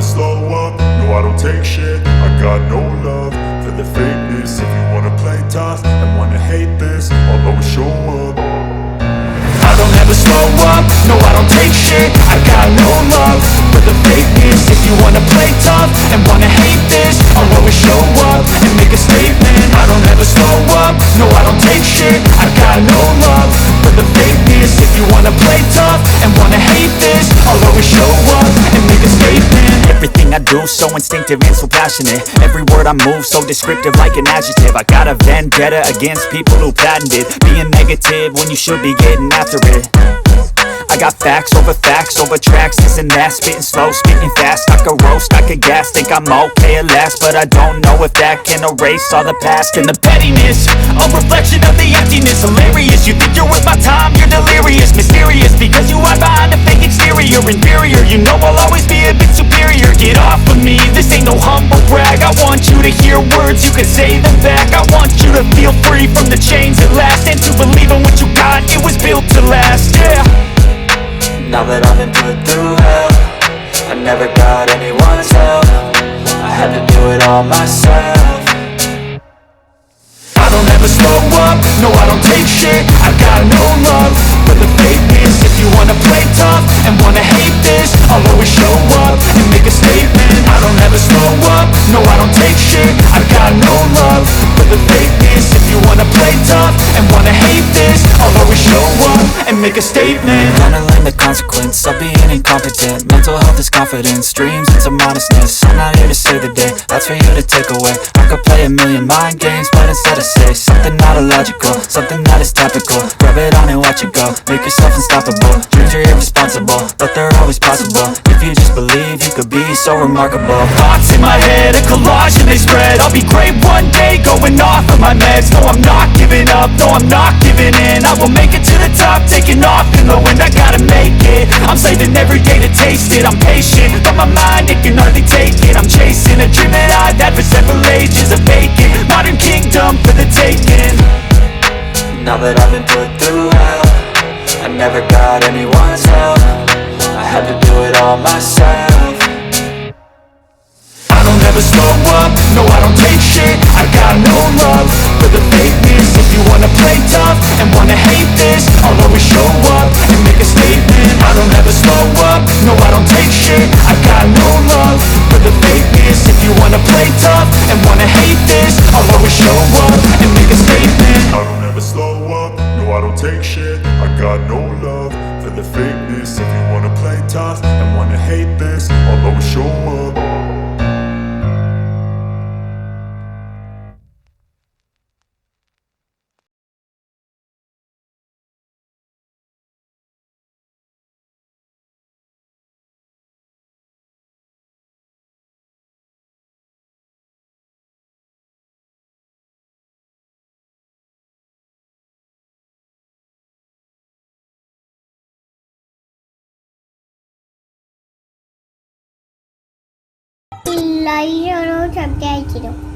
slow up, no I don't take shit. I got no love for the fakeness. If you wanna play tough and wanna hate this, I'll always show up. I don't ever slow up, no I don't take shit. I got no love for the fakeness. If you wanna play tough and wanna hate this, I'll always show up and make a statement. I don't ever slow up, no I don't take shit. I got no love for the fakeness. If you wanna play tough and wanna hate this, I'll always show up and make a statement. Everything I do so instinctive and so passionate. Every word I move so descriptive like an adjective. I got a vendetta against people who patented being negative when you should be getting after it. I got facts over tracks, this and that. Spitting slow, spitting fast, I could roast, I could gas. Think I'm okay at last, but I don't know if that can erase all the past. And the pettiness, a reflection of the emptiness. Hilarious, you think you're worth my time, you're delirious. Mysterious, because you hide behind a fake exterior. Inferior, you know I'll always be a bit superior. Get off of me, this ain't no humble brag. I want you to hear words, you can say them back. I want you to feel free from the chains at last, and to believe in what you got, it was built to last, yeah. Now that I've been put through hell, I never got anyone's help. I had to do it all myself. I don't ever slow up, no I don't take shit. I got no love for the fakeness. If you wanna play tough and wanna hate this, I'll always show up and make a statement. I don't ever slow up, no I don't take shit. I got no love for the fakeness. If you wanna play tough and wanna hate this, I'll always show up and make a statement. Gonna learn the consequence of being incompetent. Mental health is confidence, dreams into modestness. I'm not here to save the day, that's for you to take away. I could play a million mind games, but instead I say something not illogical, something that is topical. Rub it on and watch it go, make yourself unstoppable. Dreams are irresponsible, but they're always possible. If you just believe, you could be so remarkable. Thoughts in my head, a collage and they spread. I'll be great one day, going off of my meds. No I'm not giving up, no I'm not giving in. I will make it to the top, taking off in the wind. I gotta make it, I'm saving every day to taste it. I'm patient, but my mind, it can hardly take it. I'm chasing a dream that I've had for several ages. A vacant, modern kingdom for the taking. Now that I've been put through hell, I never got anyone's help. I had to do it all myself. I don't ever slow up, no I don't take shit. I got no love for the fakeness. If you wanna play tough and wanna hate this, I'll always show up and make a statement. I don't ever slow up, no I don't take shit. I got no love for the fakeness. If you wanna play tough and wanna hate this, I'll always show up and make a statement. I don't ever slow up, no I don't take shit. I got no love for the fakeness. If you wanna play tough and wanna hate this, I'll always show up. like, share, subscribe.